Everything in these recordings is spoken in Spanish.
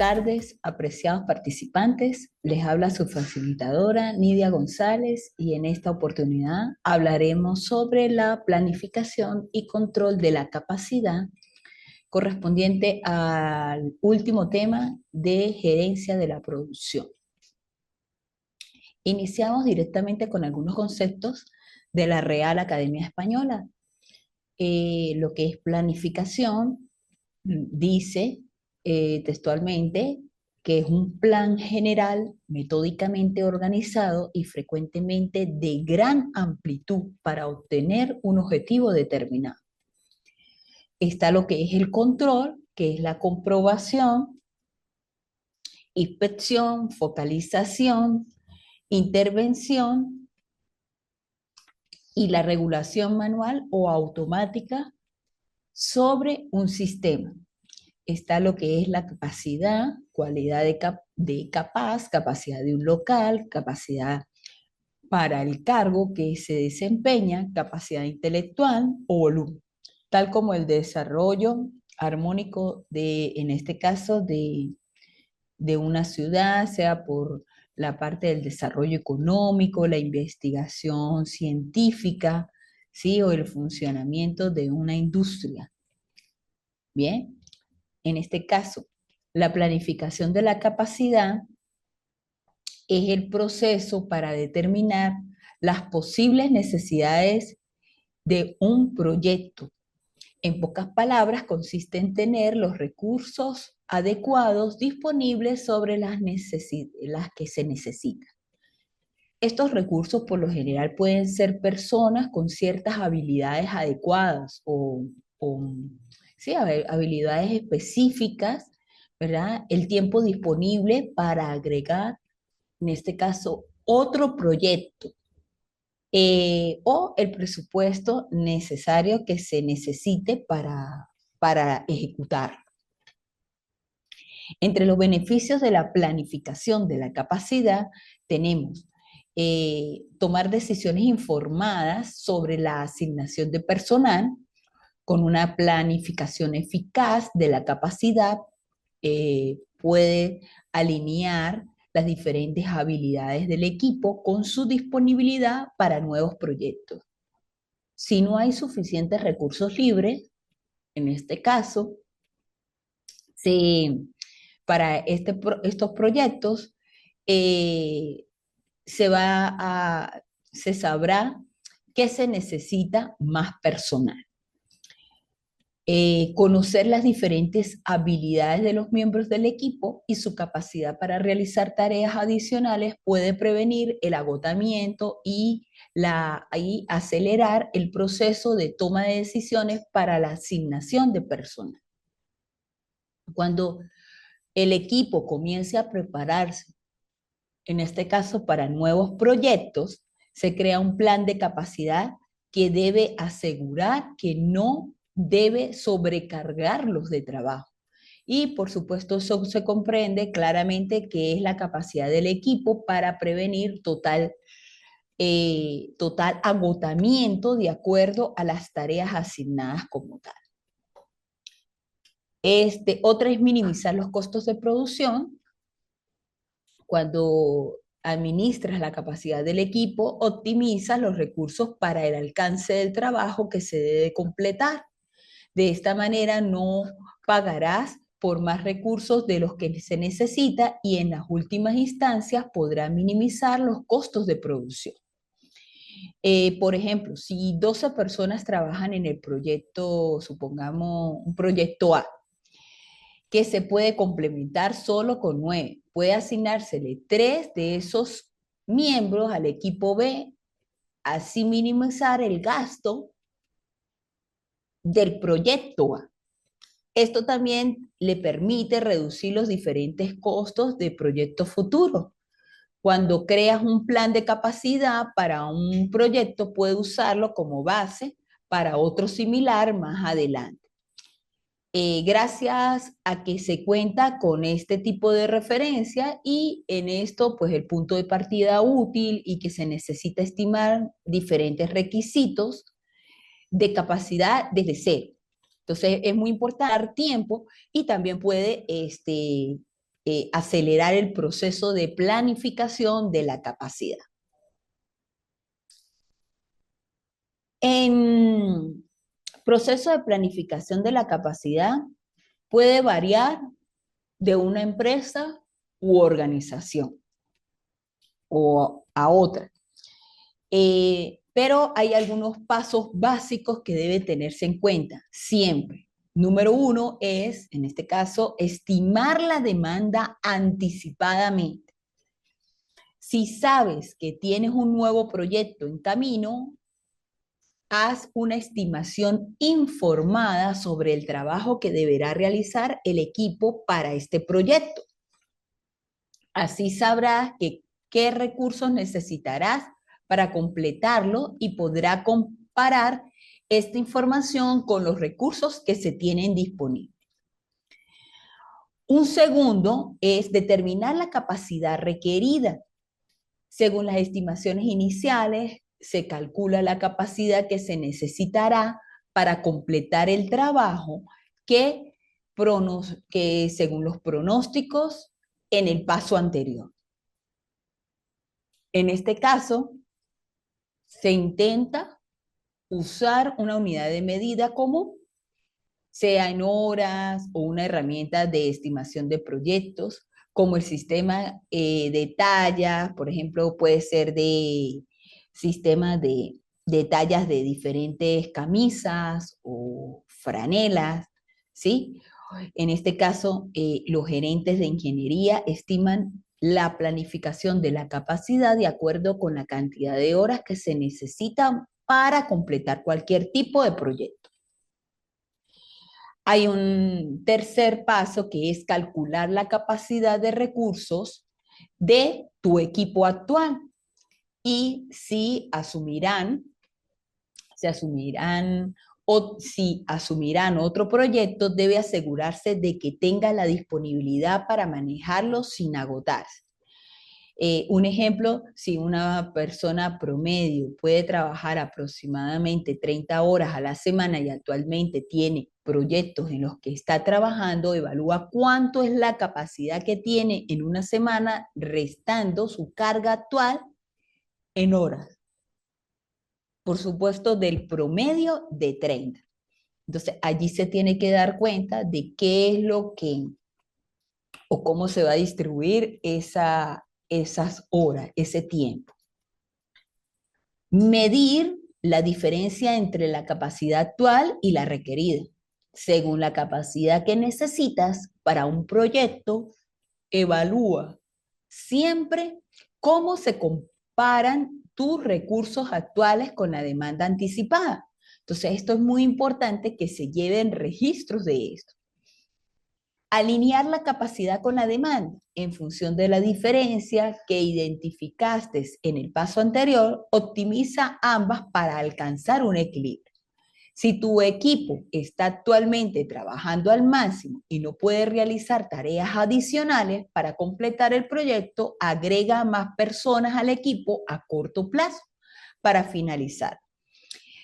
tardes, apreciados participantes. Les habla su facilitadora Nidia González y en esta oportunidad hablaremos sobre la planificación y control de la capacidad correspondiente al último tema de gerencia de la producción. Iniciamos directamente con algunos conceptos de la Real Academia Española. Lo que es planificación dice textualmente que es un plan general metódicamente organizado y frecuentemente de gran amplitud para obtener un objetivo determinado. Está lo que es el control, que es la comprobación, inspección, focalización, intervención y la regulación manual o automática sobre un sistema. Está lo que es la capacidad, cualidad de capaz, capacidad de un local, capacidad para el cargo que se desempeña, capacidad intelectual o volumen, tal como el desarrollo armónico en este caso, de una ciudad, sea por la parte del desarrollo económico, la investigación científica, ¿sí? O el funcionamiento de una industria. Bien. En este caso, la planificación de la capacidad es el proceso para determinar las posibles necesidades de un proyecto. En pocas palabras, consiste en tener los recursos adecuados disponibles sobre las que se necesitan. Estos recursos por lo general pueden ser personas con ciertas habilidades adecuadas o sí, habilidades específicas, ¿verdad? El tiempo disponible para agregar, en este caso, otro proyecto o el presupuesto necesario que se necesite para ejecutar. Entre los beneficios de la planificación de la capacidad tenemos tomar decisiones informadas sobre la asignación de personal con una planificación eficaz de la capacidad, puede alinear las diferentes habilidades del equipo con su disponibilidad para nuevos proyectos. Si no hay suficientes recursos libres, en este caso, para estos proyectos, se sabrá que se necesita más personal. Conocer las diferentes habilidades de los miembros del equipo y su capacidad para realizar tareas adicionales puede prevenir el agotamiento y acelerar el proceso de toma de decisiones para la asignación de personal. Cuando el equipo comience a prepararse, en este caso para nuevos proyectos, se crea un plan de capacidad que debe asegurar que no debe sobrecargarlos de trabajo. Y por supuesto eso se comprende claramente que es la capacidad del equipo para prevenir total agotamiento de acuerdo a las tareas asignadas como tal. Otra es minimizar los costos de producción. Cuando administras la capacidad del equipo, optimizas los recursos para el alcance del trabajo que se debe completar. De esta manera no pagarás por más recursos de los que se necesita y en las últimas instancias podrá minimizar los costos de producción. Por ejemplo, si 12 personas trabajan en el proyecto, supongamos un proyecto A, que se puede complementar solo con 9. Puede asignársele 3 de esos miembros al equipo B, así minimizar el gasto del proyecto A. Esto también le permite reducir los diferentes costos de proyectos futuros. Cuando creas un plan de capacidad para un proyecto, puedes usarlo como base para otro similar más adelante. Gracias a que se cuenta con este tipo de referencia y en esto pues el punto de partida útil y que se necesita estimar diferentes requisitos de capacidad desde cero. Entonces es muy importante dar tiempo y también puede acelerar el proceso de planificación de la capacidad. En proceso de planificación de la capacidad puede variar de una empresa u organización o a otra. Pero hay algunos pasos básicos que deben tenerse en cuenta siempre. Número uno es, en este caso, estimar la demanda anticipadamente. Si sabes que tienes un nuevo proyecto en camino, haz una estimación informada sobre el trabajo que deberá realizar el equipo para este proyecto. Así sabrás qué recursos necesitarás para completarlo y podrá comparar esta información con los recursos que se tienen disponibles. Un segundo es determinar la capacidad requerida. Según las estimaciones iniciales, se calcula la capacidad que se necesitará para completar el trabajo que según los pronósticos en el paso anterior. En este caso, se intenta usar una unidad de medida común, sea en horas o una herramienta de estimación de proyectos, como el sistema de tallas, por ejemplo, puede ser de sistemas de tallas de diferentes camisas o franelas, ¿sí? En este caso, los gerentes de ingeniería estiman la planificación de la capacidad de acuerdo con la cantidad de horas que se necesitan para completar cualquier tipo de proyecto. Hay un tercer paso que es calcular la capacidad de recursos de tu equipo actual y si asumirán otro proyecto, debe asegurarse de que tenga la disponibilidad para manejarlo sin agotarse. Un ejemplo, si una persona promedio puede trabajar aproximadamente 30 horas a la semana y actualmente tiene proyectos en los que está trabajando, evalúa cuánto es la capacidad que tiene en una semana, restando su carga actual en horas. Por supuesto, del promedio de 30. Entonces, allí se tiene que dar cuenta de qué es lo que o cómo se va a distribuir esas horas, ese tiempo. Medir la diferencia entre la capacidad actual y la requerida. Según la capacidad que necesitas para un proyecto, evalúa siempre cómo se comparan tus recursos actuales con la demanda anticipada. Entonces, esto es muy importante que se lleven registros de esto. Alinear la capacidad con la demanda en función de la diferencia que identificaste en el paso anterior, optimiza ambas para alcanzar un equilibrio. Si tu equipo está actualmente trabajando al máximo y no puede realizar tareas adicionales para completar el proyecto, agrega más personas al equipo a corto plazo para finalizar.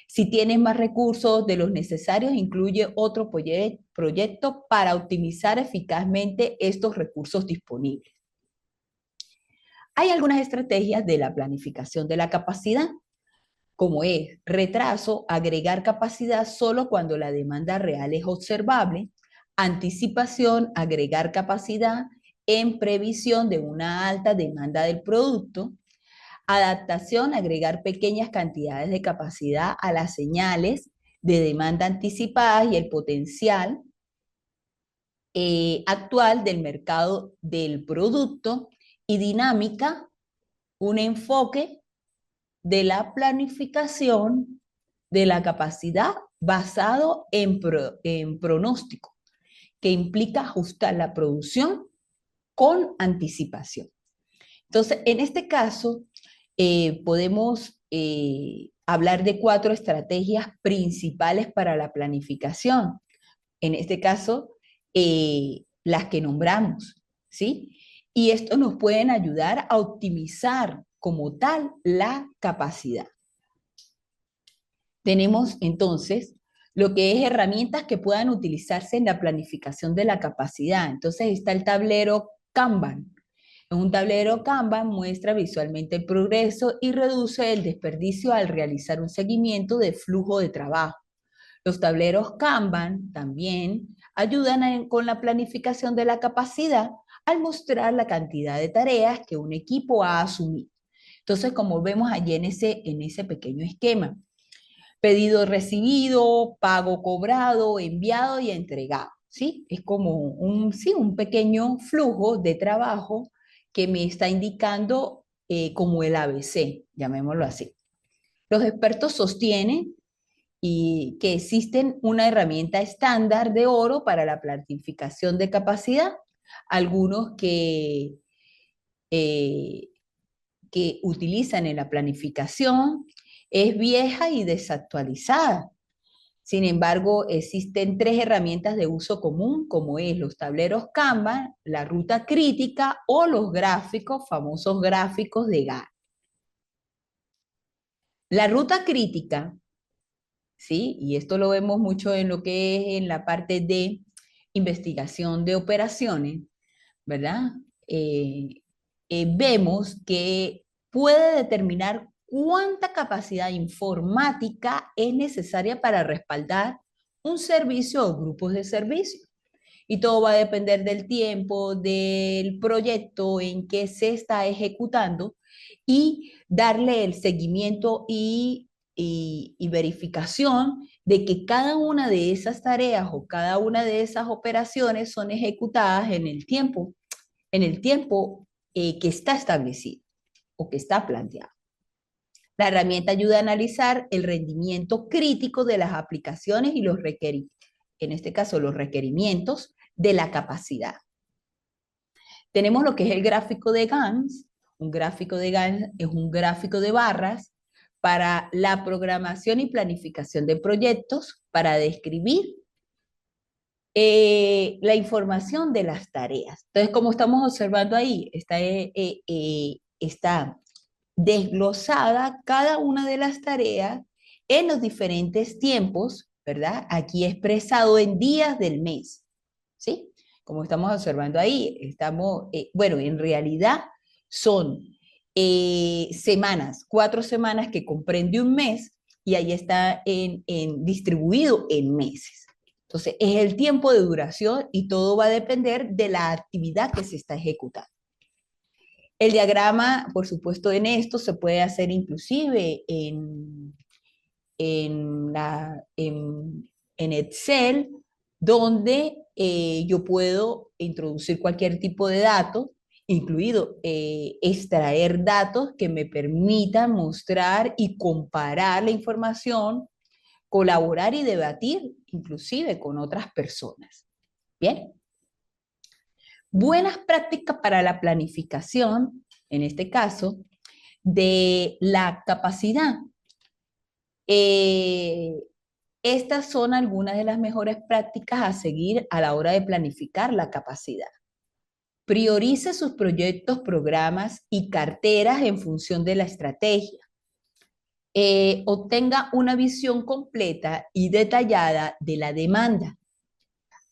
Si tienes más recursos de los necesarios, incluye otro proyecto para optimizar eficazmente estos recursos disponibles. Hay algunas estrategias de la planificación de la capacidad, como es retraso, agregar capacidad solo cuando la demanda real es observable, anticipación, agregar capacidad en previsión de una alta demanda del producto, adaptación, agregar pequeñas cantidades de capacidad a las señales de demanda anticipadas y el potencial actual del mercado del producto y dinámica, un enfoque de la planificación de la capacidad basado en pronóstico, que implica ajustar la producción con anticipación. Entonces, en este caso, podemos hablar de 4 estrategias principales para la planificación. En este caso, las que nombramos, ¿sí? Y esto nos pueden ayudar a optimizar como tal la capacidad. Tenemos entonces lo que es herramientas que puedan utilizarse en la planificación de la capacidad. Entonces está el tablero Kanban. En un tablero Kanban muestra visualmente el progreso y reduce el desperdicio al realizar un seguimiento de flujo de trabajo. Los tableros Kanban también ayudan con la planificación de la capacidad al mostrar la cantidad de tareas que un equipo ha asumido. Entonces, como vemos allí en ese pequeño esquema, pedido recibido, pago cobrado, enviado y entregado, ¿sí? Es como un pequeño flujo de trabajo que me está indicando como el ABC, llamémoslo así. Los expertos sostienen y que existen una herramienta estándar de oro para la planificación de capacidad, algunos eh, que utilizan en la planificación es vieja y desactualizada. Sin embargo, existen tres herramientas de uso común, como es los tableros Kanban, la ruta crítica o los gráficos, famosos gráficos de Gantt. La ruta crítica, ¿sí? Y esto lo vemos mucho en lo que es en la parte de investigación de operaciones, ¿verdad? Eh, vemos que puede determinar cuánta capacidad informática es necesaria para respaldar un servicio o grupos de servicios. Y todo va a depender del tiempo, del proyecto en que se está ejecutando y darle el seguimiento y verificación de que cada una de esas tareas o cada una de esas operaciones son ejecutadas en el tiempo que está establecido o que está planteado. La herramienta ayuda a analizar el rendimiento crítico de las aplicaciones y los requerimientos, en este caso los requerimientos de la capacidad. Tenemos lo que es el gráfico de Gantt. Un gráfico de Gantt es un gráfico de barras para la programación y planificación de proyectos para describir la información de las tareas. Entonces, como estamos observando ahí, está desglosada cada una de las tareas en los diferentes tiempos, ¿verdad? Aquí expresado en días del mes, ¿sí? Como estamos observando ahí, bueno, en realidad son semanas, 4 semanas que comprende un mes y ahí está distribuido en meses. Entonces, es el tiempo de duración y todo va a depender de la actividad que se está ejecutando. El diagrama, por supuesto, en esto se puede hacer inclusive en Excel, donde yo puedo introducir cualquier tipo de dato, incluido extraer datos que me permitan mostrar y comparar la información, colaborar y debatir inclusive con otras personas. Bien. Buenas prácticas para la planificación, en este caso, de la capacidad. Estas son algunas de las mejores prácticas a seguir a la hora de planificar la capacidad. Priorice sus proyectos, programas y carteras en función de la estrategia. Obtenga una visión completa y detallada de la demanda.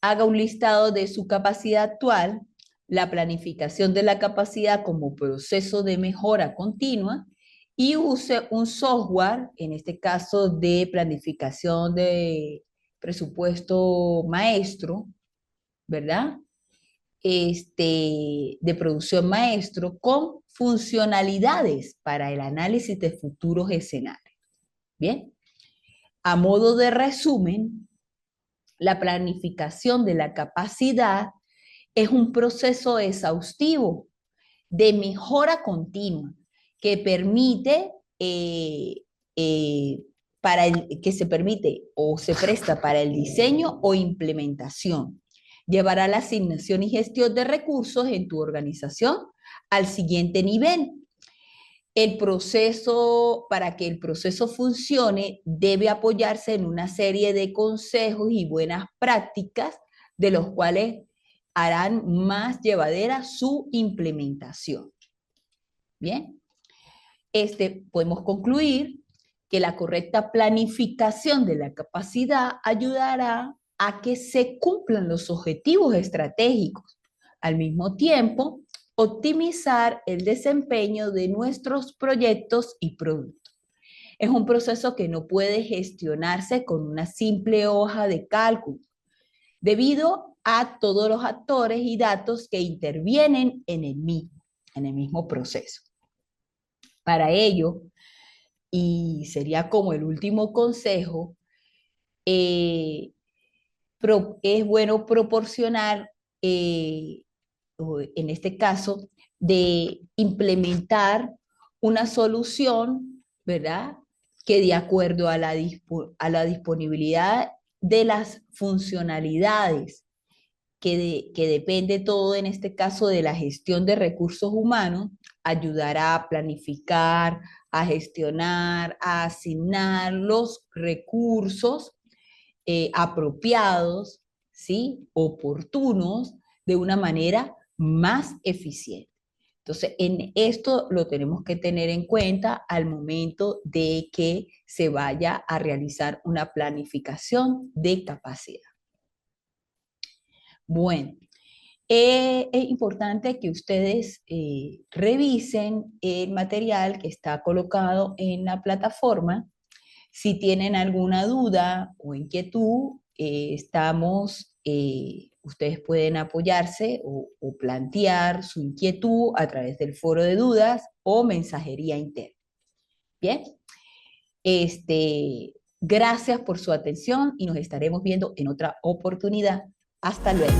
Haga un listado de su capacidad actual, la planificación de la capacidad como proceso de mejora continua y use un software, en este caso de planificación de presupuesto maestro, ¿verdad? De producción maestro con funcionalidades para el análisis de futuros escenarios. Bien, a modo de resumen, la planificación de la capacidad es un proceso exhaustivo de mejora continua que permite que se permite o se presta para el diseño o implementación. Llevará la asignación y gestión de recursos en tu organización al siguiente nivel. El proceso, para que el proceso funcione, debe apoyarse en una serie de consejos y buenas prácticas de los cuales harán más llevadera su implementación. Bien, podemos concluir que la correcta planificación de la capacidad ayudará a que se cumplan los objetivos estratégicos, al mismo tiempo, optimizar el desempeño de nuestros proyectos y productos. Es un proceso que no puede gestionarse con una simple hoja de cálculo, debido a todos los actores y datos que intervienen en el mismo proceso. Para ello, y sería como el último consejo, eh, es bueno proporcionar, en este caso, de implementar una solución, ¿verdad? Que de acuerdo a a la disponibilidad de las funcionalidades, que depende todo en este caso de la gestión de recursos humanos, ayudará a planificar, a gestionar, a asignar los recursos apropiados, ¿sí? Oportunos, de una manera más eficiente. Entonces, en esto lo tenemos que tener en cuenta al momento de que se vaya a realizar una planificación de capacidad. Bueno, es importante que ustedes revisen el material que está colocado en la plataforma. Si tienen alguna duda o inquietud, ustedes pueden apoyarse o plantear su inquietud a través del foro de dudas o mensajería interna. Bien, gracias por su atención y nos estaremos viendo en otra oportunidad. Hasta luego.